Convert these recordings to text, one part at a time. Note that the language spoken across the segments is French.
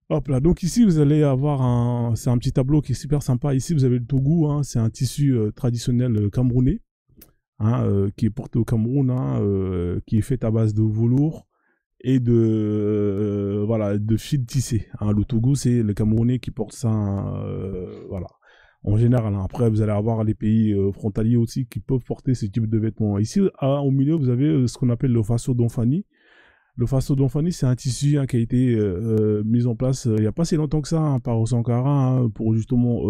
Hop là, donc ici vous allez avoir c'est un petit tableau qui est super sympa. Ici vous avez le tougou, hein, c'est un tissu traditionnel camerounais, hein, qui est porté au Cameroun, hein, qui est fait à base de velours et de voilà, de fil tissé. Hein. Le tougou, c'est le Camerounais qui porte ça, hein, voilà. En général, hein. Après vous allez avoir les pays frontaliers aussi qui peuvent porter ce type de vêtements. Ici, au milieu, vous avez ce qu'on appelle le faso d'Onfani. Le faso d'Onfani, c'est un tissu, hein, qui a été mis en place il n'y a pas si longtemps que ça, hein, par Sankara, hein, pour justement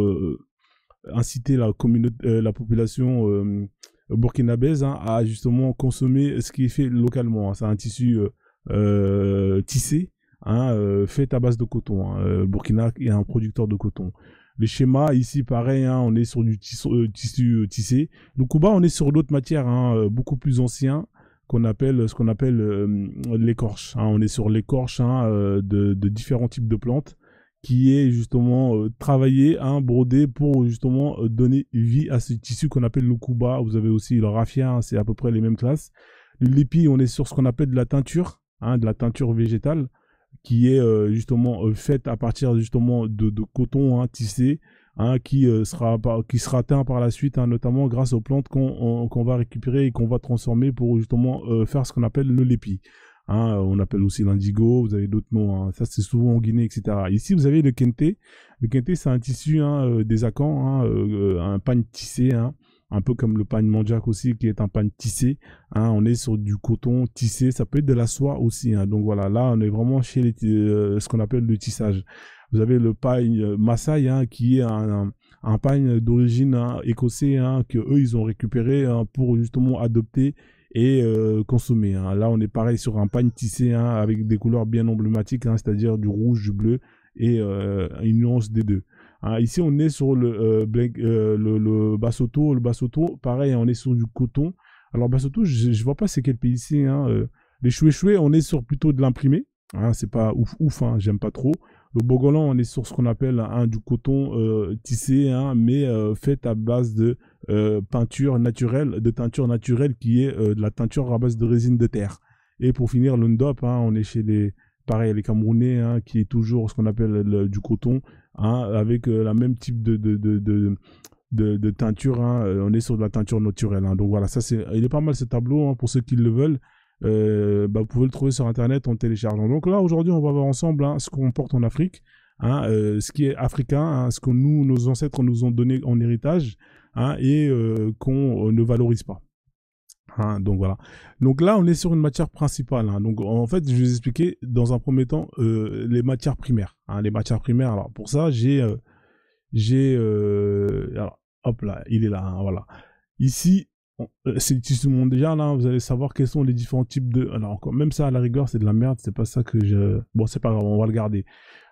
inciter la population burkinabèse, hein, à justement consommer ce qui est fait localement. Hein. C'est un tissu tissé, hein, fait à base de coton. Hein. Burkina est un producteur de coton. Les schémas, ici, pareil, hein, on est sur du tissu tissé. Le Kuba, on est sur d'autres matières, hein, beaucoup plus anciens, ce qu'on appelle l'écorce. Hein. On est sur l'écorce, hein, de différents types de plantes qui est justement travaillé, hein, brodé pour justement donner vie à ce tissu qu'on appelle le kuba. Vous avez aussi le raffia, hein, c'est à peu près les mêmes classes. Le lipi, on est sur ce qu'on appelle de la teinture, hein, de la teinture végétale, qui est justement faite à partir justement de coton, hein, tissé, hein, qui sera teint par la suite, hein, notamment grâce aux plantes qu'on va récupérer et qu'on va transformer pour justement faire ce qu'on appelle le lépi. Hein, on appelle aussi l'indigo, vous avez d'autres noms, hein, ça c'est souvent en Guinée, etc. Ici vous avez le kente. Le kente, c'est un tissu, hein, des Akans, hein, un pagne tissé, hein, un peu comme le pagne mandjak aussi, qui est un pagne tissé. Hein, on est sur du coton tissé, ça peut être de la soie aussi. Hein, donc voilà, là on est vraiment chez ce qu'on appelle le tissage. Vous avez le pagne Maasai, hein, qui est un pagne d'origine, hein, écossais, hein, que eux ils ont récupéré, hein, pour justement adopter et consommer. Hein. Là, on est pareil sur un pagne tissé, hein, avec des couleurs bien emblématiques, hein, c'est-à-dire du rouge, du bleu et une nuance des deux. Hein. Ici, on est sur le Basotho. Le Basotho, pareil, on est sur du coton. Alors, Basotho, je vois pas c'est quel pays ici. Hein. Les choué-choué, on est sur plutôt de l'imprimé. Hein, c'est pas ouf ouf, hein, j'aime pas trop. Le bogolan, on est sur ce qu'on appelle, hein, du coton tissé, hein, mais fait à base de teinture naturelle qui est de la teinture à base de résine de terre. Et pour finir, le ndop, hein, on est chez les Camerounais, hein, qui est toujours ce qu'on appelle du coton, hein, avec la même type de teinture. Hein, on est sur de la teinture naturelle. Hein. Donc voilà, il est pas mal ce tableau, hein, pour ceux qui le veulent. Vous pouvez le trouver sur internet en téléchargeant. Donc là, aujourd'hui, on va voir ensemble, hein, ce qu'on porte en Afrique, hein, ce qui est africain, hein, ce que nos ancêtres nous ont donné en héritage, hein, et qu'on ne valorise pas. Hein, donc voilà. Donc là, on est sur une matière principale. Hein. Donc en fait, je vais vous expliquer dans un premier temps les matières primaires. Hein, les matières primaires. Alors pour ça, alors, hop là, il est là. Hein, voilà. Ici, c'est le tissu mondial. Là, vous allez savoir quels sont les différents types de. Alors encore, même ça, à la rigueur, c'est de la merde. C'est pas ça que je. Bon, c'est pas grave. On va le garder.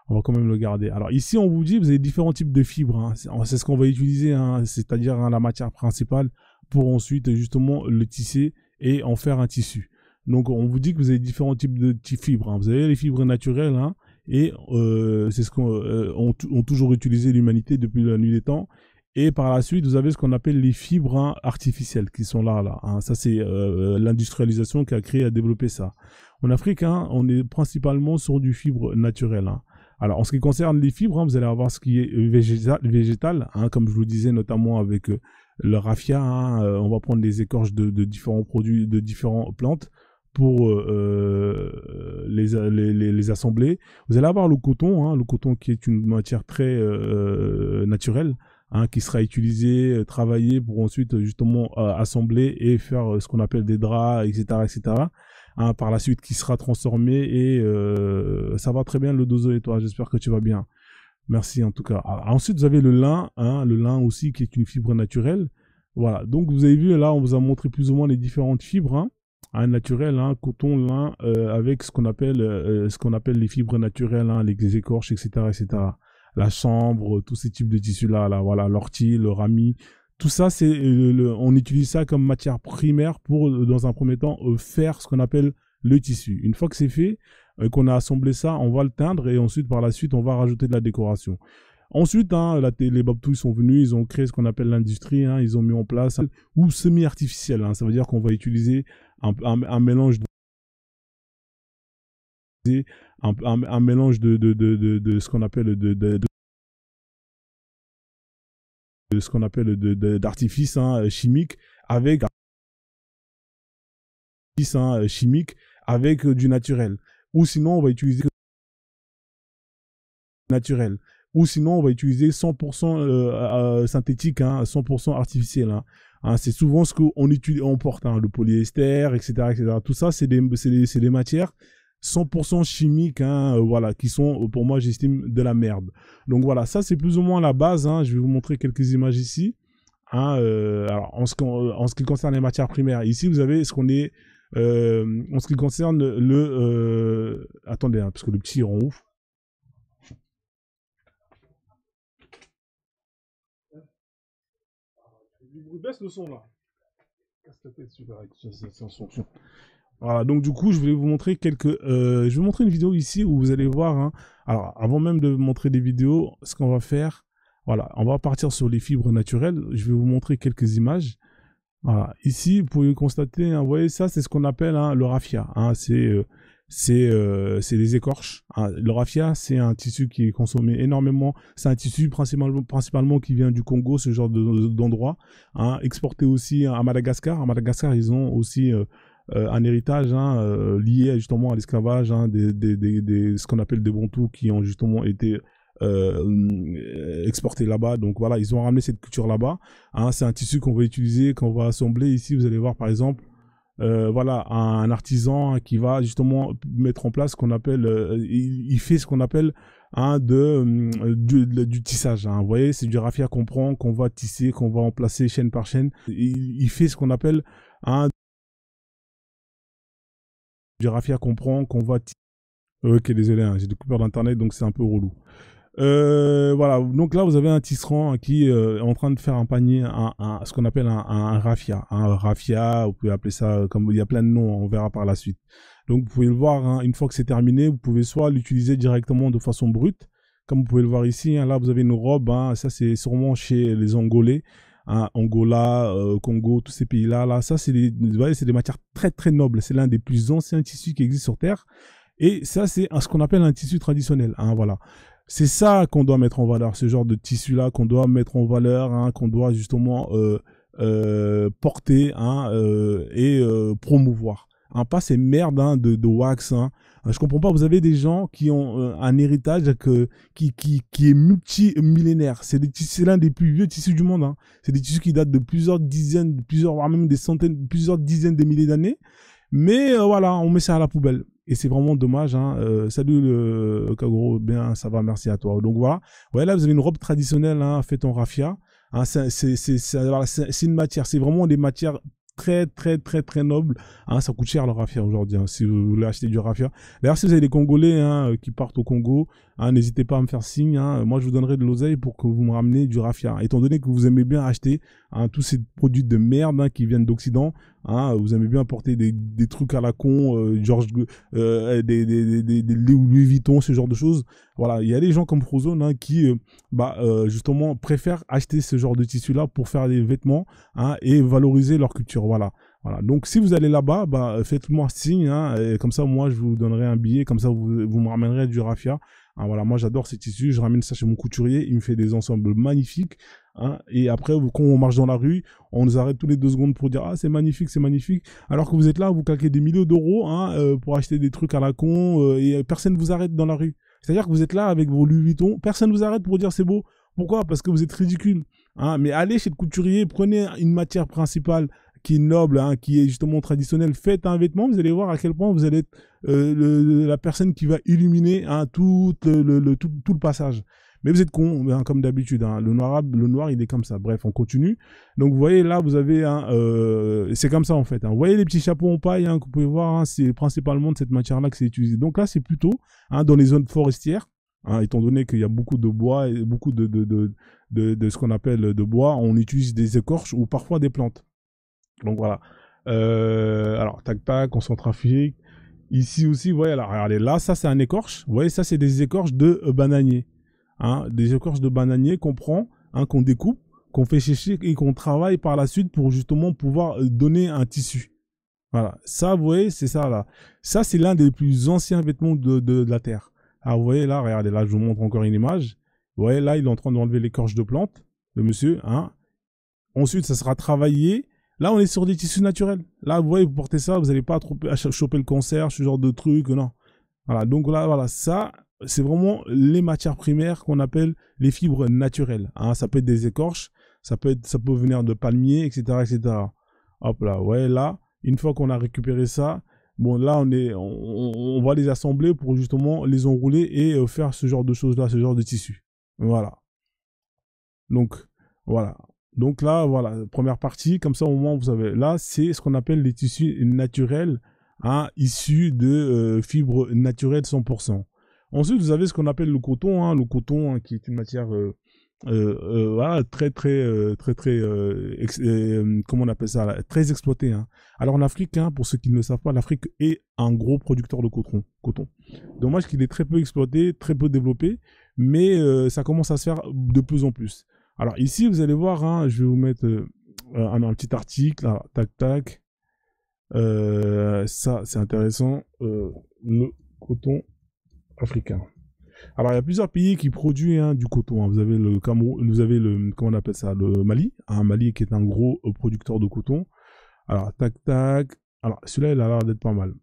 On va quand même le garder. Alors ici, on vous dit, vous avez différents types de fibres. Hein. C'est ce qu'on va utiliser, hein, c'est-à-dire, hein, la matière principale pour ensuite justement le tisser et en faire un tissu. Donc on vous dit que vous avez différents types de fibres. Hein. Vous avez les fibres naturelles, hein, et c'est ce qu'on ont toujours utilisé l'humanité depuis la nuit des temps. Et par la suite, vous avez ce qu'on appelle les fibres, hein, artificielles qui sont là. Hein. Ça, c'est l'industrialisation qui a créé, a développé ça. En Afrique, hein, on est principalement sur du fibre naturel. Hein. Alors, en ce qui concerne les fibres, hein, vous allez avoir ce qui est végétal, hein, comme je vous le disais, notamment avec le raffia. Hein, on va prendre des écorces de différents produits, de différentes plantes pour les assembler. Vous allez avoir le coton, hein, le coton qui est une matière très naturelle, hein, qui sera utilisé, travaillé pour ensuite justement assembler et faire ce qu'on appelle des draps, etc., etc. Hein, par la suite, qui sera transformé et ça va très bien le dozo et toi. J'espère que tu vas bien. Merci en tout cas. Alors, ensuite, vous avez le lin, hein, le lin aussi qui est une fibre naturelle. Voilà. Donc vous avez vu là, on vous a montré plus ou moins les différentes fibres, hein, hein, naturelles, hein, coton, lin, avec ce qu'on appelle les fibres naturelles, hein, les écorces, etc., etc. La chambre, tous ces types de tissus là, voilà, l'ortie, le rami, tout ça, on utilise ça comme matière primaire pour, dans un premier temps, faire ce qu'on appelle le tissu. Une fois que c'est fait, qu'on a assemblé ça, on va le teindre et ensuite, par la suite, on va rajouter de la décoration. Ensuite, hein, les Babtous sont venus, ils ont créé ce qu'on appelle l'industrie, hein, ils ont mis en place, ou semi-artificiel, hein, ça veut dire qu'on va utiliser un mélange un mélange de ce qu'on appelle ce qu'on appelle d'artifice chimique avec chimique avec du naturel. Ou sinon, on va utiliser naturel. Ou sinon, on va utiliser 100% synthétique, 100% artificiel. C'est souvent ce qu'on utilise, on porte, le polyester, etc., etc. Tout ça, c'est des matières 100% chimiques, voilà, qui sont, pour moi, j'estime, de la merde. Donc voilà, ça, c'est plus ou moins la base. Je vais vous montrer quelques images ici. Alors, en ce qui concerne les matières primaires, ici, vous avez ce qu'on est, en ce qui concerne le... attendez, parce que le petit rend ouf. Baisse le son là. Voilà, donc du coup, je voulais vous montrer je vais vous montrer une vidéo ici où vous allez voir. Alors, avant même de vous montrer des vidéos, ce qu'on va faire, voilà, on va partir sur les fibres naturelles. Je vais vous montrer quelques images. Voilà, ici, vous pouvez constater, vous voyez ça, c'est ce qu'on appelle le raffia. C'est des écorches. Le raffia, c'est un tissu qui est consommé énormément. C'est un tissu principalement qui vient du Congo, ce genre d'endroit. Exporté aussi à Madagascar. À Madagascar, ils ont aussi un héritage lié justement à l'esclavage, ce qu'on appelle des bantous qui ont justement été exportés là-bas. Donc voilà, ils ont ramené cette culture là-bas. C'est un tissu qu'on va utiliser, qu'on va assembler. Ici, vous allez voir par exemple, voilà, un artisan qui va justement mettre en place ce qu'on appelle, il fait ce qu'on appelle du tissage. Vous voyez, c'est du raffia qu'on prend, qu'on va tisser, qu'on va emplacer chaîne par chaîne. Il fait ce qu'on appelle du raffia qu'on prend, qu'on va tisser. Ok, désolé, j'ai des coupures d'internet, donc c'est un peu relou. Voilà, donc là vous avez un tisserand qui est en train de faire un panier, ce qu'on appelle un raffia. Un raffia, vous pouvez appeler ça comme il y a plein de noms, on verra par la suite. Donc vous pouvez le voir, une fois que c'est terminé, vous pouvez soit l'utiliser directement de façon brute, comme vous pouvez le voir ici. Là vous avez une robe, ça c'est sûrement chez les Angolais. Angola, Congo, tous ces pays-là, ça c'est des matières très très nobles. C'est l'un des plus anciens tissus qui existent sur Terre. Et ça c'est ce qu'on appelle un tissu traditionnel. Voilà. C'est ça qu'on doit mettre en valeur, ce genre de tissu-là qu'on doit mettre en valeur, qu'on doit justement porter et promouvoir. Pas ces merdes de wax. Je comprends pas, vous avez des gens qui ont un héritage qui est multimillénaire. C'est l'un des plus vieux tissus du monde. C'est des tissus qui datent de plusieurs dizaines, voire même des centaines, plusieurs dizaines de milliers d'années. Mais voilà, on met ça à la poubelle. Et c'est vraiment dommage. Salut le Kagoro, bien, ça va, merci à toi. Donc voilà, là vous avez une robe traditionnelle faite en raffia. C'est une matière, c'est vraiment des matières très très très très nobles. Ça coûte cher le raffia aujourd'hui, si vous voulez acheter du raffia. D'ailleurs, si vous avez des Congolais qui partent au Congo, n'hésitez pas à me faire signe. Moi, je vous donnerai de l'oseille pour que vous me ramenez du raffia. Étant donné que vous aimez bien acheter tous ces produits de merde qui viennent d'Occident, vous aimez bien porter des trucs à la con, des Louis Vuitton, ce genre de choses. Voilà, il y a des gens comme Frozone qui justement préfèrent acheter ce genre de tissu là pour faire des vêtements et valoriser leur culture. Voilà. Donc si vous allez là-bas, faites-moi signe, et comme ça moi je vous donnerai un billet, comme ça vous me ramènerez du raffia. Voilà, moi j'adore ces tissus, je ramène ça chez mon couturier, il me fait des ensembles magnifiques. Et après, quand on marche dans la rue, on nous arrête tous les 2 secondes pour dire c'est magnifique, c'est magnifique. Alors que vous êtes là, vous claquez des milliers d'euros pour acheter des trucs à la con et personne vous arrête dans la rue. C'est-à-dire que vous êtes là avec vos Louis Vuitton, personne vous arrête pour dire c'est beau. Pourquoi? Parce que vous êtes ridicule. Mais allez chez le couturier, prenez une matière principale qui est noble, qui est justement traditionnelle, faites un vêtement, vous allez voir à quel point vous allez être la personne qui va illuminer tout le passage. Mais vous êtes con, comme d'habitude. Le noir, il est comme ça. Bref, on continue. Donc, vous voyez, là, vous avez c'est comme ça, en fait. Vous voyez les petits chapeaux en paille que vous pouvez voir. C'est principalement de cette matière-là que c'est utilisé. Donc là, c'est plutôt dans les zones forestières. Étant donné qu'il y a beaucoup de bois et beaucoup de ce qu'on appelle de bois, on utilise des écorches ou parfois des plantes. Donc, voilà. Alors, tac, on centrafrique. Ici aussi, vous voyez, alors, regardez, là, ça, c'est un écorche. Vous voyez, ça, c'est des écorches de bananier. Des écorches de bananier qu'on prend, qu'on découpe, qu'on fait sécher et qu'on travaille par la suite pour justement pouvoir donner un tissu. Voilà, ça, vous voyez, c'est ça là. Ça, c'est l'un des plus anciens vêtements de la Terre. Alors, vous voyez là, regardez, là, je vous montre encore une image. Vous voyez là, il est en train d'enlever l'écorce de plante, le monsieur. Hein. Ensuite, ça sera travaillé. Là, on est sur des tissus naturels. Là, vous voyez, vous portez ça, vous n'allez pas trop choper le cancer, ce genre de truc, non. Voilà, donc là, voilà, ça, c'est vraiment les matières primaires qu'on appelle les fibres naturelles. Hein. Ça peut être des écorces, ça peut venir de palmiers, etc., etc. Hop là, ouais, là, une fois qu'on a récupéré ça, bon, là, on va les assembler pour justement les enrouler et faire ce genre de choses-là, ce genre de tissu. Voilà. Donc, voilà. Donc là, voilà, première partie, comme ça au moins vous savez. Là, c'est ce qu'on appelle les tissus naturels, hein, issus de fibres naturelles 100%. Ensuite, vous avez ce qu'on appelle le coton, hein, qui est une matière voilà, très comment on appelle ça là, très exploitée. Hein. Alors en Afrique, hein, pour ceux qui ne le savent pas, l'Afrique est un gros producteur de coton. Dommage qu'il est très peu exploité, très peu développé, mais ça commence à se faire de plus en plus. Alors ici, vous allez voir, hein, je vais vous mettre un petit article, là, tac tac. Ça, c'est intéressant. Le coton africain. Alors il y a plusieurs pays qui produisent hein, du coton. Hein. Vous avez le Cameroun, vous avez le comment on appelle ça, le Mali. Hein, Mali qui est un gros producteur de coton. Alors tac tac. Alors celui-là, il a l'air d'être pas mal.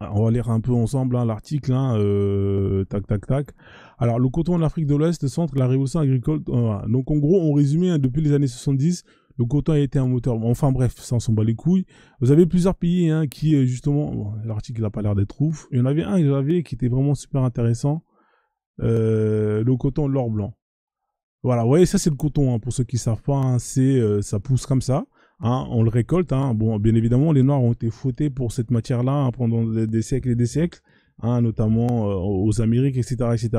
Alors, on va lire un peu ensemble hein, l'article, hein, tac tac tac. Alors le coton en Afrique de l'Ouest centre la révolution agricole. Voilà. Donc en gros, on résumé hein, depuis les années 70, le coton a été un moteur. Enfin bref, ça on s'en bat les couilles. Vous avez plusieurs pays hein, qui justement, bon, l'article n'a pas l'air d'être ouf. Il y en avait un que j'avais qui était vraiment super intéressant. Le coton l'or blanc. Voilà, vous voyez, ça c'est le coton. Hein, pour ceux qui savent pas, hein, ça pousse comme ça. Hein, on le récolte. Hein. Bon, bien évidemment, les Noirs ont été fouettés pour cette matière-là hein, pendant des siècles et des siècles, hein, notamment aux Amériques, etc., etc.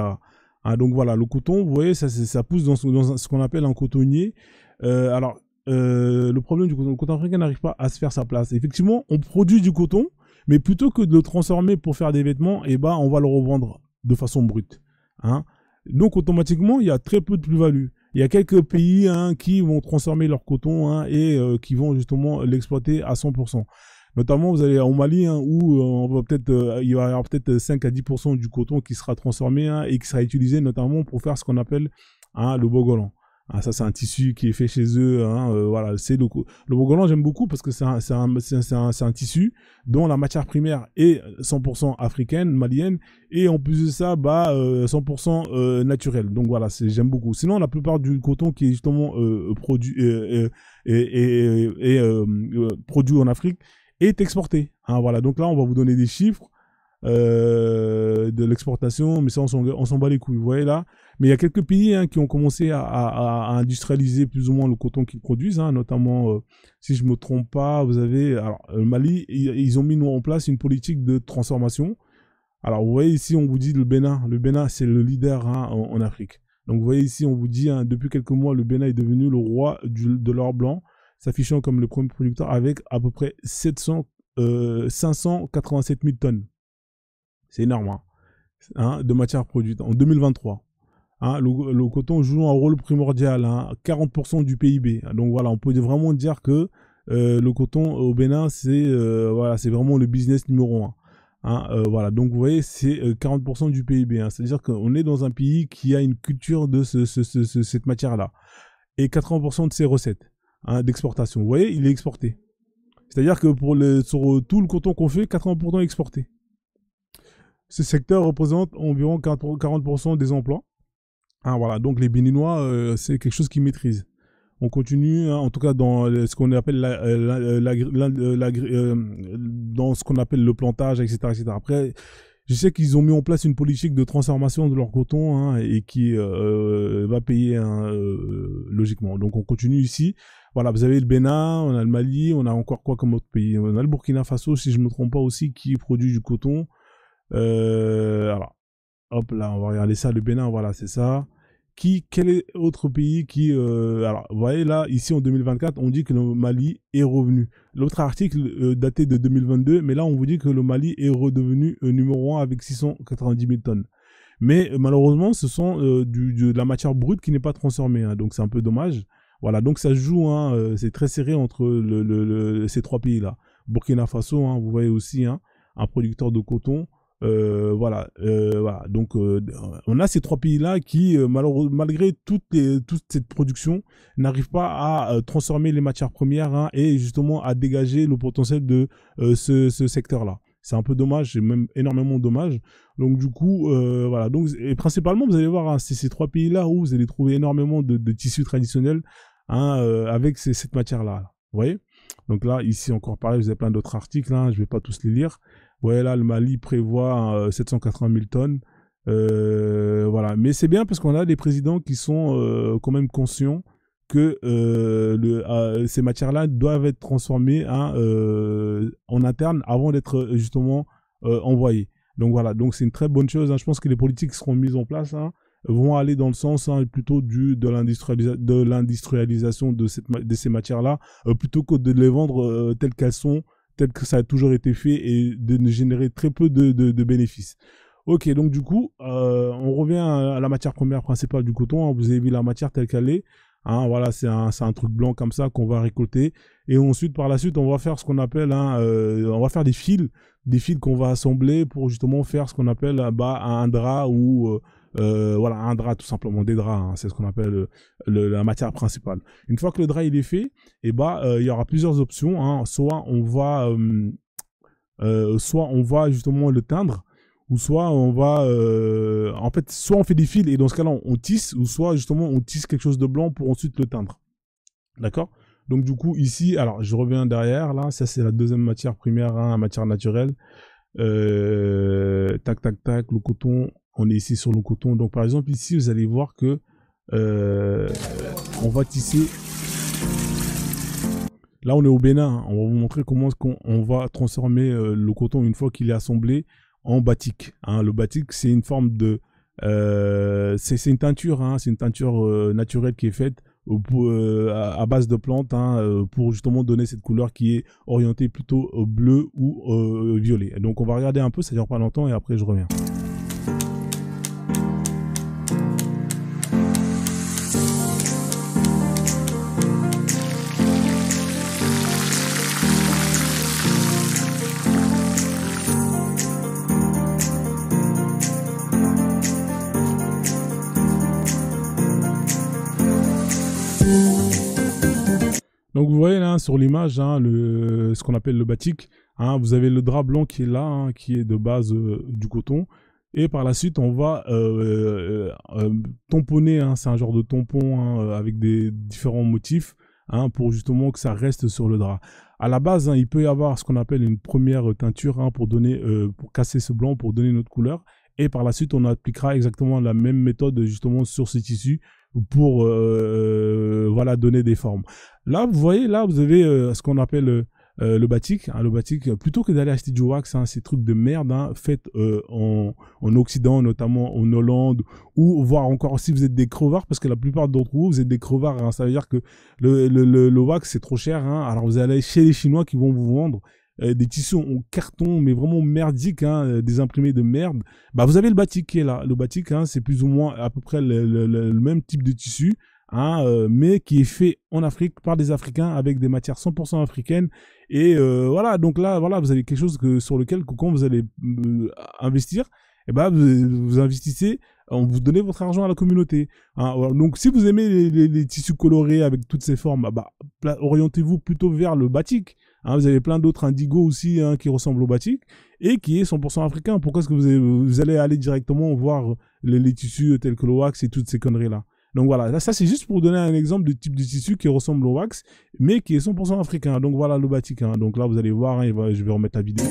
Hein, donc voilà, le coton, vous voyez, ça pousse dans ce qu'on appelle un cotonnier. Alors, le problème du coton, le coton africain n'arrive pas à se faire sa place. Effectivement, on produit du coton, mais plutôt que de le transformer pour faire des vêtements, eh ben, on va le revendre de façon brute. Hein. Donc automatiquement, il y a très peu de plus-value. Il y a quelques pays hein, qui vont transformer leur coton hein, et qui vont justement l'exploiter à 100%. Notamment, vous allez au Mali hein, où on va il y aura peut-être 5 à 10% du coton qui sera transformé hein, et qui sera utilisé notamment pour faire ce qu'on appelle hein, le bogolan. Ah, ça, c'est un tissu qui est fait chez eux. Hein, voilà, c'est le bogolan, j'aime beaucoup parce que c'est un tissu dont la matière primaire est 100% africaine, malienne, et en plus de ça, 100% naturel. Donc voilà, j'aime beaucoup. Sinon, la plupart du coton qui est justement produit produit en Afrique est exporté. Hein, voilà, donc là, on va vous donner des chiffres. De l'exportation, mais ça on s'en bat les couilles, vous voyez là. Mais il y a quelques pays hein, qui ont commencé à industrialiser plus ou moins le coton qu'ils produisent, hein, notamment, si je me trompe pas, vous avez, alors, le Mali, ils ont mis en place une politique de transformation. Alors vous voyez ici, on vous dit le Bénin c'est le leader hein, en Afrique. Donc vous voyez ici, on vous dit, hein, depuis quelques mois, le Bénin est devenu le roi de l'or blanc, s'affichant comme le premier producteur avec à peu près 587 000 tonnes. C'est énorme, hein, de matières produites en 2023. Hein, le coton joue un rôle primordial, hein, 40% du PIB. Donc voilà, on peut vraiment dire que le coton au Bénin, voilà, c'est vraiment le business numéro 1. Hein, voilà, donc vous voyez, c'est 40% du PIB. Hein, c'est-à-dire qu'on est dans un pays qui a une culture de cette matière-là. Et 80% de ses recettes hein, d'exportation. Vous voyez, il est exporté. C'est-à-dire que sur tout le coton qu'on fait, 80% est exporté. Ce secteur représente environ 40% des emplois. Ah, voilà, donc les Béninois, c'est quelque chose qu'ils maîtrisent. On continue, hein, en tout cas dans ce qu'on appelle dans ce qu'on appelle le plantage, etc., etc. Après, je sais qu'ils ont mis en place une politique de transformation de leur coton hein, et qui va payer hein, logiquement. Donc on continue ici. Voilà, vous avez le Bénin, on a le Mali, on a encore quoi comme autre pays? On a le Burkina Faso, si je ne me trompe pas aussi, qui produit du coton. Alors, hop là, on va regarder ça, le Bénin, voilà, c'est ça. Quel est autre pays qui... alors, vous voyez là, ici en 2024, on dit que le Mali est revenu. L'autre article daté de 2022, mais là, on vous dit que le Mali est redevenu numéro 1 avec 690 000 tonnes. Mais malheureusement, ce sont de la matière brute qui n'est pas transformée, hein, donc c'est un peu dommage. Voilà, donc ça se joue, hein, c'est très serré entre ces trois pays-là. Burkina Faso, hein, vous voyez aussi, hein, un producteur de coton. Voilà. Donc, on a ces trois pays-là qui, malgré toute cette production, n'arrivent pas à transformer les matières premières, hein, et justement à dégager le potentiel de ce secteur-là. C'est un peu dommage, c'est même énormément dommage. Donc du coup, voilà. Donc, et principalement, vous allez voir, hein, c'est ces trois pays-là où vous allez trouver énormément de tissus traditionnels, hein, avec cette matière-là. Vous voyez? Donc là, ici encore pareil, vous avez plein d'autres articles, hein, je vais pas tous les lire. Ouais, là, le Mali prévoit 780 000 tonnes. Voilà. Mais c'est bien parce qu'on a des présidents qui sont quand même conscients que ces matières-là doivent être transformées, hein, en interne avant d'être justement envoyées. Donc voilà, donc c'est une très bonne chose, hein. Je pense que les politiques qui seront mises en place, hein, vont aller dans le sens, hein, plutôt de l'industrialisation de ces matières-là, plutôt que de les vendre telles qu'elles sont, tel que ça a toujours été fait, et de générer très peu de bénéfices. Ok, donc du coup, on revient à la matière première principale du coton, hein. Vous avez vu la matière telle qu'elle est, hein, voilà, c'est un truc blanc comme ça qu'on va récolter, et ensuite, par la suite, on va faire ce qu'on appelle, hein, on va faire des fils qu'on va assembler pour justement faire ce qu'on appelle un drap, ou voilà, un drap, tout simplement, des draps, hein, c'est ce qu'on appelle la matière principale. Une fois que le drap il est fait, et il y aura plusieurs options, hein. Soit on va justement le teindre, ou soit on va en fait, soit on fait des fils et dans ce cas-là on tisse, ou soit justement on tisse quelque chose de blanc pour ensuite le teindre. D'accord? Donc du coup ici, alors je reviens derrière, là, ça c'est la deuxième matière première, hein, matière naturelle. Tac tac tac, le coton, on est ici sur le coton. Donc par exemple ici vous allez voir que on va tisser. Là, on est au Bénin, hein. On va vous montrer comment on va transformer le coton une fois qu'il est assemblé en batik, hein. Le batik, c'est une forme de... c'est une teinture, hein. C'est une teinture naturelle qui est faite à base de plantes, hein, pour justement donner cette couleur qui est orientée plutôt bleu ou violet. Donc, on va regarder un peu, ça dure pas longtemps et après, je reviens. Donc vous voyez là sur l'image, hein, ce qu'on appelle le batik, hein, vous avez le drap blanc qui est là, hein, qui est de base du coton, et par la suite on va tamponner, hein, c'est un genre de tampon, hein, avec des différents motifs, hein, pour justement que ça reste sur le drap. À la base, hein, il peut y avoir ce qu'on appelle une première teinture, hein, pour casser ce blanc, pour donner notre couleur, et par la suite on appliquera exactement la même méthode justement sur ces tissus pour voilà, donner des formes. Là, vous voyez, là, vous avez ce qu'on appelle le batik. Hein, le batik, plutôt que d'aller acheter du wax, hein, ces trucs de merde, hein, faits en Occident, notamment en Hollande, ou voire encore si vous êtes des crevards, parce que la plupart d'entre vous, vous êtes des crevards, hein, ça veut dire que le wax, c'est trop cher. Hein, alors, vous allez chez les Chinois qui vont vous vendre des tissus en carton, mais vraiment merdiques, hein, des imprimés de merde. Bah, vous avez le batik qui est là. Le batik, hein, c'est plus ou moins à peu près le même type de tissu, hein, mais qui est fait en Afrique par des Africains avec des matières 100% africaines. Et voilà, donc là, voilà, vous avez quelque chose sur lequel, quand vous allez investir, et ben vous investissez, vous donnez votre argent à la communauté. Hein. Donc si vous aimez les tissus colorés avec toutes ces formes, orientez-vous plutôt vers le batik. Hein, vous avez plein d'autres indigos aussi, hein, qui ressemblent au batik et qui est 100% africain. Pourquoi est-ce que vous allez aller directement voir les tissus tels que le wax et toutes ces conneries-là? Donc voilà, là, ça c'est juste pour vous donner un exemple de type de tissu qui ressemble au wax, mais qui est 100% africain. Donc voilà le batik. Hein. Donc là, vous allez voir, hein, je vais remettre la vidéo.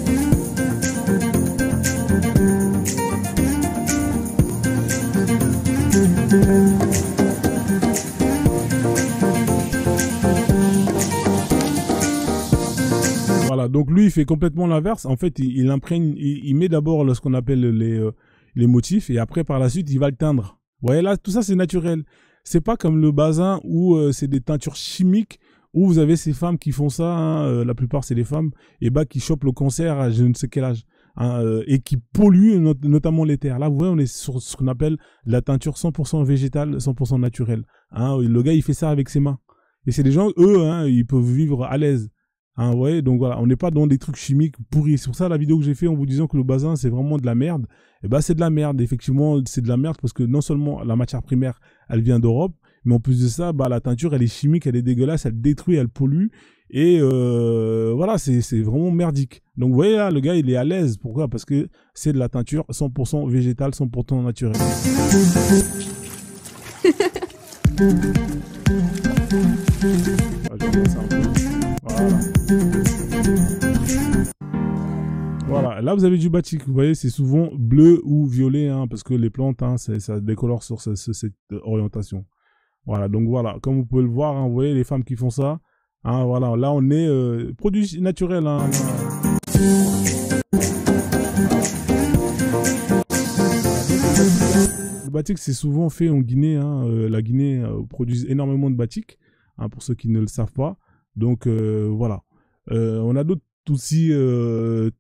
Voilà, donc lui, il fait complètement l'inverse. En fait, il imprègne, il met d'abord ce qu'on appelle les motifs, et après, par la suite, il va le teindre. Vous voyez là, tout ça, c'est naturel. C'est pas comme le bazin où c'est des teintures chimiques, où vous avez ces femmes qui font ça, hein, la plupart, c'est des femmes, et qui chopent le cancer à je ne sais quel âge, hein, et qui polluent notamment les terres. Là, vous voyez, on est sur ce qu'on appelle la teinture 100% végétale, 100% naturelle. Hein, le gars, il fait ça avec ses mains. Et c'est des gens, eux, hein, ils peuvent vivre à l'aise. Hein, vous voyez, donc voilà, on n'est pas dans des trucs chimiques pourris. C'est pour ça la vidéo que j'ai fait en vous disant que le bazin c'est vraiment de la merde. Et ben c'est de la merde, effectivement, c'est de la merde parce que non seulement la matière primaire, elle vient d'Europe, mais en plus de ça, bah la teinture, elle est chimique, elle est dégueulasse, elle détruit, elle pollue. Et voilà, c'est vraiment merdique. Donc vous voyez là, le gars, il est à l'aise. Pourquoi? Parce que c'est de la teinture 100% végétale, 100% naturelle. Voilà. Voilà, là vous avez du batik, vous voyez, c'est souvent bleu ou violet, hein, parce que les plantes, hein, ça décolore sur cette orientation. Voilà, donc voilà, comme vous pouvez le voir, hein, vous voyez les femmes qui font ça, hein, voilà, là on est produit naturel. Hein, le batik c'est souvent fait en Guinée, hein, la Guinée produit énormément de batik, hein, pour ceux qui ne le savent pas, donc voilà. On a d'autres aussi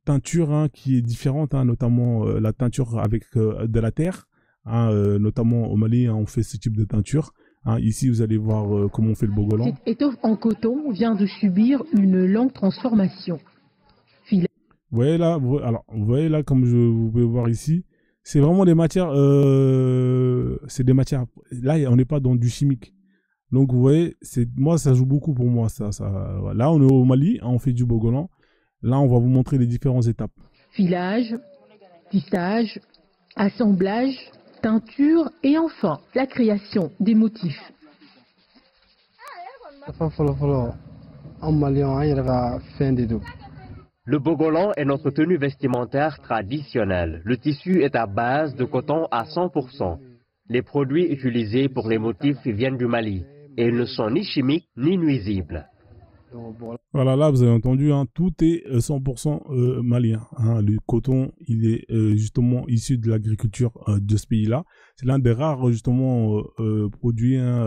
teinture, hein, qui est différente, hein, notamment la teinture avec de la terre, hein, notamment au Mali, hein, on fait ce type de teinture, hein. Ici vous allez voir comment on fait le bogolan. Cette étoffe en coton vient de subir une longue transformation. Vous voyez là, vous voyez là, comme vous pouvez voir ici, c'est vraiment des matières, c'est des matières, là on n'est pas dans du chimique. Donc vous voyez, moi ça joue beaucoup pour moi, ça. Là on est au Mali, hein, on fait du bogolan. Là, on va vous montrer les différentes étapes. Filage, tissage, assemblage, teinture et enfin la création des motifs. Le bogolan est notre tenue vestimentaire traditionnelle. Le tissu est à base de coton à 100%. Les produits utilisés pour les motifs viennent du Mali et ils ne sont ni chimiques ni nuisibles. Voilà, là vous avez entendu, hein, tout est 100% malien. Hein. Le coton, il est justement issu de l'agriculture de ce pays-là. C'est l'un des rares justement produits, hein,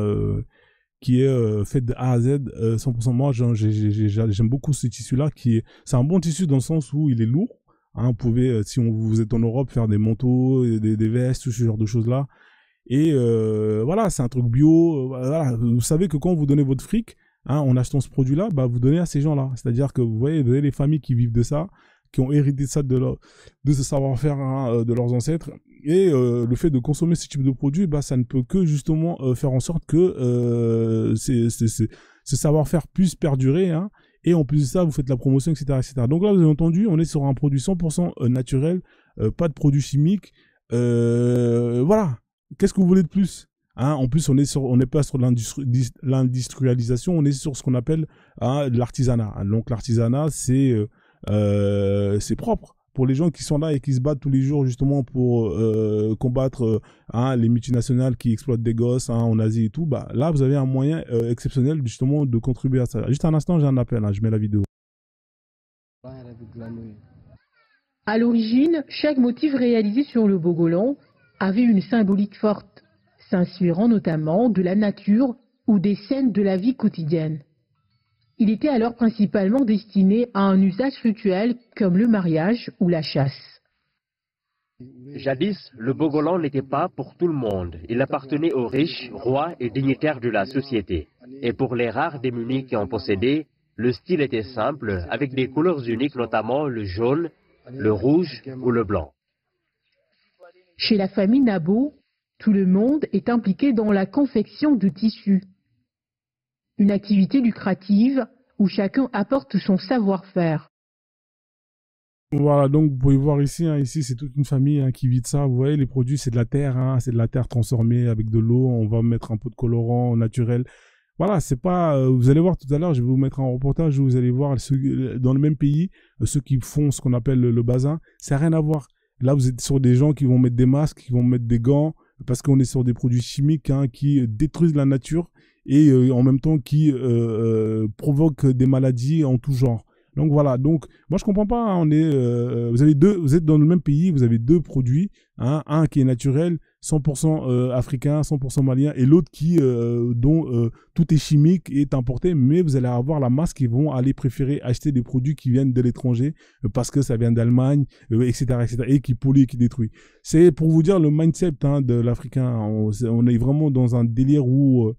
qui est fait de A à Z 100%. Moi, j'aime beaucoup ce tissu-là. C'est un bon tissu dans le sens où il est lourd. Hein, vous pouvez, si vous êtes en Europe, faire des manteaux, des vestes, tout ce genre de choses-là. Et voilà, c'est un truc bio. Voilà. Vous savez que quand vous donnez votre fric, hein, en achetant ce produit-là, bah, vous donnez à ces gens-là. C'est-à-dire que vous voyez les familles qui vivent de ça, qui ont hérité ça de ce savoir-faire, hein, de leurs ancêtres. Et le fait de consommer ce type de produit, bah, ça ne peut que justement faire en sorte que ce savoir-faire puisse perdurer. Hein, et en plus de ça, vous faites la promotion, etc., etc. Donc là, vous avez entendu, on est sur un produit 100% naturel, pas de produits chimiques. Voilà. Qu'est-ce que vous voulez de plus? Hein, en plus, on n'est pas sur l'industrialisation, on est sur ce qu'on appelle, hein, l'artisanat. Donc l'artisanat, c'est propre pour les gens qui sont là et qui se battent tous les jours justement pour combattre hein, les multinationales qui exploitent des gosses, hein, en Asie et tout. Bah, là, vous avez un moyen exceptionnel justement de contribuer à ça. Juste un instant, j'ai un appel, hein, je mets la vidéo. À l'origine, chaque motif réalisé sur le bogolan avait une symbolique forte, s'inspirant notamment de la nature ou des scènes de la vie quotidienne. Il était alors principalement destiné à un usage rituel comme le mariage ou la chasse. Jadis, le bogolan n'était pas pour tout le monde. Il appartenait aux riches, rois et dignitaires de la société. Et pour les rares démunis qui en possédaient, le style était simple, avec des couleurs uniques, notamment le jaune, le rouge ou le blanc. Chez la famille Nabo, tout le monde est impliqué dans la confection de tissus. Une activité lucrative où chacun apporte son savoir-faire. Voilà, donc vous pouvez voir ici, hein, ici c'est toute une famille, hein, qui vit de ça. Vous voyez, les produits c'est de la terre, hein, c'est de la terre transformée avec de l'eau. On va mettre un peu de colorant naturel. Voilà, c'est pas. Vous allez voir tout à l'heure, je vais vous mettre un reportage où vous allez voir dans le même pays ceux qui font ce qu'on appelle le bazin. Ça n'a rien à voir. Là, vous êtes sur des gens qui vont mettre des masques, qui vont mettre des gants, parce qu'on est sur des produits chimiques, hein, qui détruisent la nature et en même temps qui provoquent des maladies en tout genre. Donc voilà, donc moi je comprends pas, hein, vous êtes dans le même pays, vous avez deux produits, hein, un qui est naturel, 100% africain, 100% malien, et l'autre dont tout est chimique et est importé, mais vous allez avoir la masse qui vont aller préférer acheter des produits qui viennent de l'étranger parce que ça vient d'Allemagne, etc., etc., et qui pollue et qui détruit. C'est pour vous dire le mindset, hein, de l'Africain. On est vraiment dans un délire où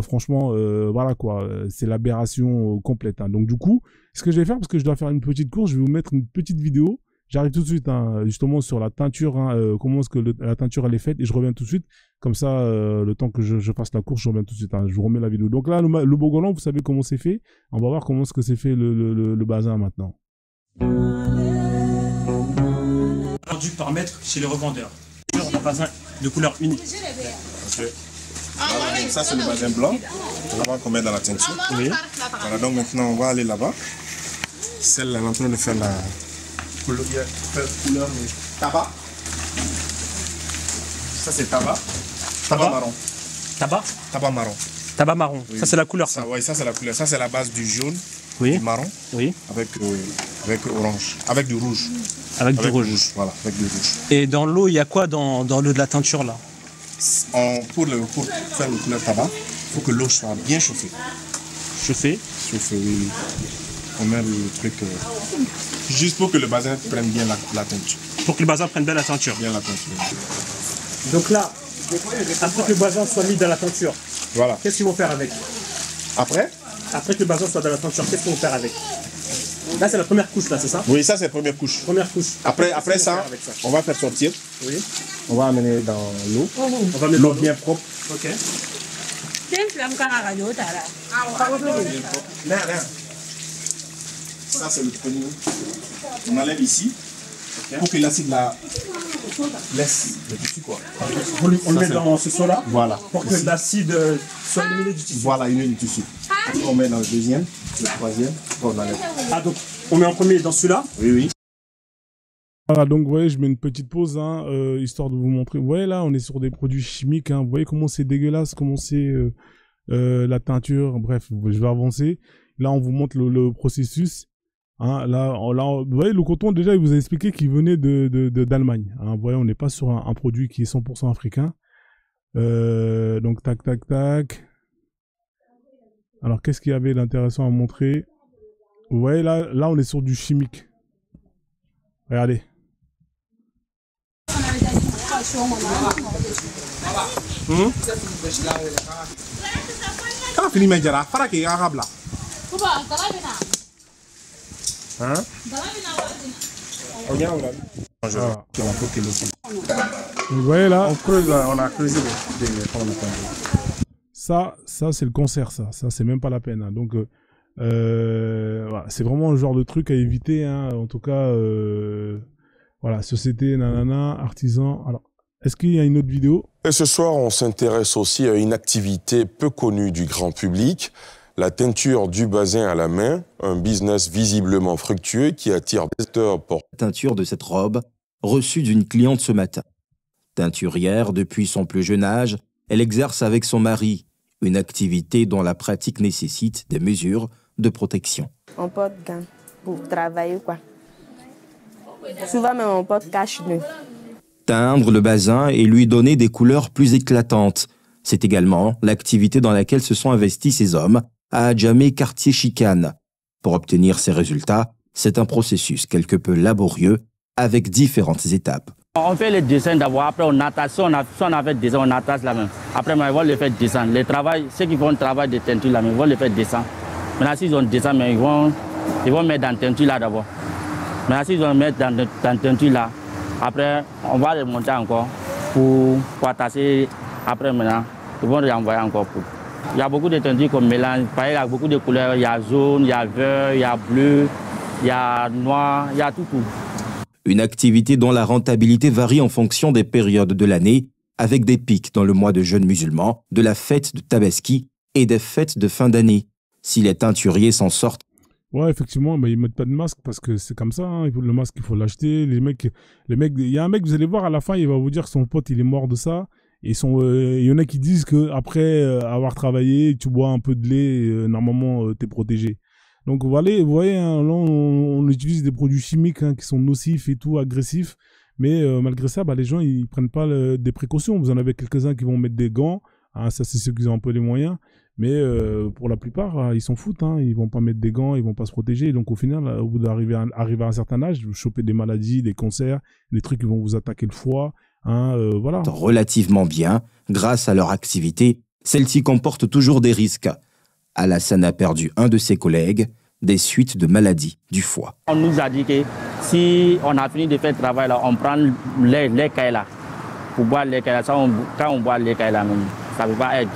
Franchement, voilà quoi, c'est l'aberration complète. Hein. Donc du coup, ce que je vais faire, parce que je dois faire une petite course, je vais vous mettre une petite vidéo. J'arrive tout de suite, hein, justement, sur la teinture, hein, comment est-ce que la teinture elle est faite, et je reviens tout de suite. Comme ça, le temps que je fasse la course, je reviens tout de suite. Hein, je vous remets la vidéo. Donc là, le bogolan, vous savez comment c'est fait. On va voir comment est-ce que c'est fait le bazin maintenant. Vendu par mètre chez les revendeurs. On a bazin de couleur unique. Okay. Voilà, donc ça c'est le bazin blanc, avant qu'on met dans la teinture. Oui. Voilà, donc maintenant on va aller là-bas. Celle-là est en train de faire la couleur tabac. Ça c'est tabac. Tabac marron. Tabac. Tabac marron. Tabac marron. Oui. Ça c'est la couleur. Ça, oui, ça c'est la couleur. Ça c'est la base du jaune, Oui. du marron, Oui. avec orange, avec du rouge. Avec du rouge. Voilà, avec du rouge. Et dans l'eau, il y a quoi dans l'eau de la teinture là? Pour faire le couleur tabac, il faut que l'eau soit bien chauffée. Chauffée. Chauffée, oui. On met le truc juste pour que le bazin prenne bien la teinture. Pour que le bazin prenne bien la teinture. Bien la teinture. Donc là, après que le bazin soit mis dans la teinture, Voilà. qu'est-ce qu'ils vont faire avec? Après Après que le bazin soit dans la teinture, qu'est-ce qu'ils vont faire avec? Là, c'est la première couche, là, c'est ça? Oui, ça c'est la première couche. Première couche. Après qu'est-ce qu'ils vont ça, faire avec ça? on va faire sortir. Oui. On va amener dans l'eau. On va mettre L'eau bien propre. Ok. Ça c'est le premier. On enlève ici. Pour que l'acide laisse le tissu quoi. On le met dans ce seau-là. Voilà. Pour que l'acide soit éliminé du tissu. Voilà, une du tissu. Après, on met dans le deuxième, le troisième. On enlève. Ah, donc on met en premier dans celui-là. Oui, oui. Voilà, donc vous voyez, je mets une petite pause, hein, histoire de vous montrer. Vous voyez là, on est sur des produits chimiques. Hein. Vous voyez comment c'est dégueulasse, comment c'est la teinture. Bref, je vais avancer. Là, on vous montre le processus. Hein, là, vous voyez, le coton, déjà, il vous a expliqué qu'il venait d'Allemagne. Hein, vous voyez, on n'est pas sur un produit qui est 100% africain. Donc, tac, tac, tac. Alors, qu'est-ce qu'il y avait d'intéressant à montrer? Vous voyez, là, on est sur du chimique. Regardez. Quand fini Medjara, fara qui est arabe là. Hein? Regarde, Voilà. Vous voyez là, on a creusé ça c'est le concert, ça c'est même pas la peine. Hein. Donc voilà, c'est vraiment le genre de truc à éviter. Hein. En tout cas, voilà, société, nanana, artisan. Alors, est-ce qu'il y a une autre vidéo? Et ce soir, on s'intéresse aussi à une activité peu connue du grand public, la teinture du bazin à la main, un business visiblement fructueux qui attire des acteurs pour... Teinture de cette robe, reçue d'une cliente ce matin. Teinturière depuis son plus jeune âge, elle exerce avec son mari une activité dont la pratique nécessite des mesures de protection. On porte gants pour travailler, quoi. Souvent même on porte cache-nez. Teindre le bazin et lui donner des couleurs plus éclatantes. C'est également l'activité dans laquelle se sont investis ces hommes à Adjamé, quartier Chicane. Pour obtenir ces résultats, c'est un processus quelque peu laborieux avec différentes étapes. On fait les dessins d'abord, après on attache, si on a fait dessin, on attache la main. Après, ils vont le faire descendre. Les travail, ceux qui font le travail de teinture là, ils vont le faire descendre. Maintenant, s'ils ont descend, mais ils vont mettre dans la teinture là d'abord. Maintenant, s'ils vont mettre dans la teinture là, après, on va les monter encore pour attacher. Après, maintenant, ils vont les envoyer encore. Il y a beaucoup de teintures qu'on mélange. Pareil, il y a beaucoup de couleurs. Il y a jaune, il y a vert, il y a bleu, il y a noir, il y a tout. Une activité dont la rentabilité varie en fonction des périodes de l'année, avec des pics dans le mois de jeûne musulman, de la fête de Tabaski et des fêtes de fin d'année. Si les teinturiers s'en sortent. Ouais, effectivement, mais ils mettent pas de masque parce que c'est comme ça. Hein, le masque, il faut l'acheter. Les mecs, il y a un mec, vous allez voir à la fin, il va vous dire que son pote, il est mort de ça. Et il y en a qui disent que après avoir travaillé, tu bois un peu de lait, normalement, t'es protégé. Donc vous voyez, hein, là, on utilise des produits chimiques hein, qui sont nocifs et tout, agressifs. Mais malgré ça, les gens, ils prennent pas des précautions. Vous en avez quelques-uns qui vont mettre des gants. Hein, ça, c'est ceux qui ont un peu les moyens. Mais pour la plupart, ils s'en foutent. Hein, ils vont pas mettre des gants, ils vont pas se protéger. Donc au final, au bout d'arriver à un certain âge, vous chopez des maladies, des cancers, des trucs qui vont vous attaquer le foie. Hein, voilà. Relativement bien grâce à leur activité Celle-ci comporte toujours des risques. Alassane a perdu un de ses collègues des suites de maladies du foie. On nous a dit que si on a fini de faire le travail, là, on prend les cailles là. Pour boire les cailles là, quand on boit les cailles là, même, ça ne peut pas être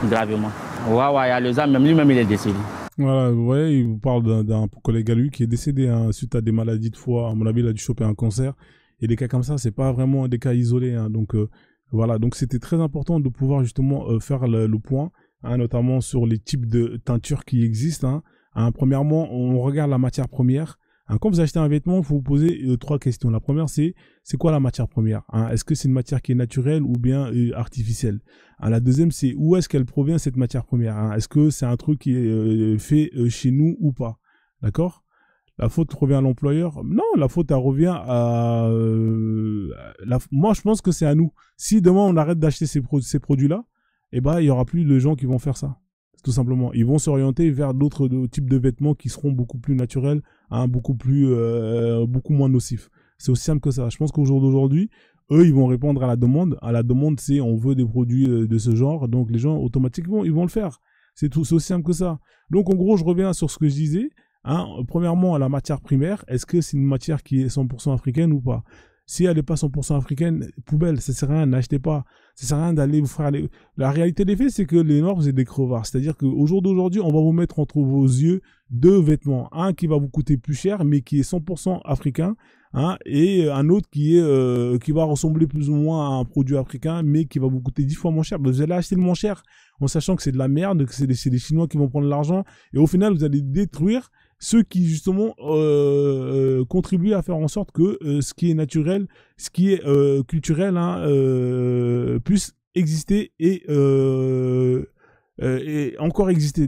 gravement. Ouais, il y a le même lui-même il est décédé. Voilà, vous voyez, il vous parle d'un collègue à lui qui est décédé hein, suite à des maladies de foie. À mon avis, il a dû choper un cancer. Et des cas comme ça, c'est pas vraiment des cas isolés. Hein, donc voilà, donc c'était très important de pouvoir justement faire le point, hein, notamment sur les types de teintures qui existent. Hein, premièrement, on regarde la matière première. Hein, quand vous achetez un vêtement, il faut vous poser 3 questions. La première, c'est quoi la matière première hein? Est-ce que c'est une matière qui est naturelle ou bien artificielle hein? La deuxième, c'est où est-ce qu'elle provient cette matière première hein? Est-ce que c'est un truc qui est fait chez nous ou pas? D'accord? La faute revient à l'employeur? Non, la faute elle revient à... Moi, je pense que c'est à nous. Si demain, on arrête d'acheter ces produits-là, eh ben, il y aura plus de gens qui vont faire ça. Tout simplement. Ils vont s'orienter vers d'autres types de vêtements qui seront beaucoup plus naturels, hein, beaucoup moins nocifs. C'est aussi simple que ça. Je pense qu'au jour d'aujourd'hui, eux, ils vont répondre à la demande. À la demande, c'est on veut des produits de ce genre. Donc, les gens, automatiquement, ils vont le faire. C'est aussi simple que ça. Donc, en gros, je reviens sur ce que je disais. Hein. Premièrement, la matière primaire, est-ce que c'est une matière qui est 100% africaine ou pas? Si elle n'est pas 100% africaine, poubelle, ça sert à rien, n'achetez pas. Ça sert à rien d'aller vous faire aller. La réalité des faits, c'est que les Noirs, vous êtes des crevards. C'est-à-dire qu'au jour d'aujourd'hui, on va vous mettre entre vos yeux 2 vêtements. Un qui va vous coûter plus cher, mais qui est 100% africain. Hein, et un autre qui va ressembler plus ou moins à un produit africain, mais qui va vous coûter 10 fois moins cher. Vous allez acheter le moins cher en sachant que c'est de la merde, que c'est des Chinois qui vont prendre l'argent. Et au final, vous allez détruire ceux qui justement contribuent à faire en sorte que ce qui est naturel, ce qui est culturel, hein, puisse exister et encore exister.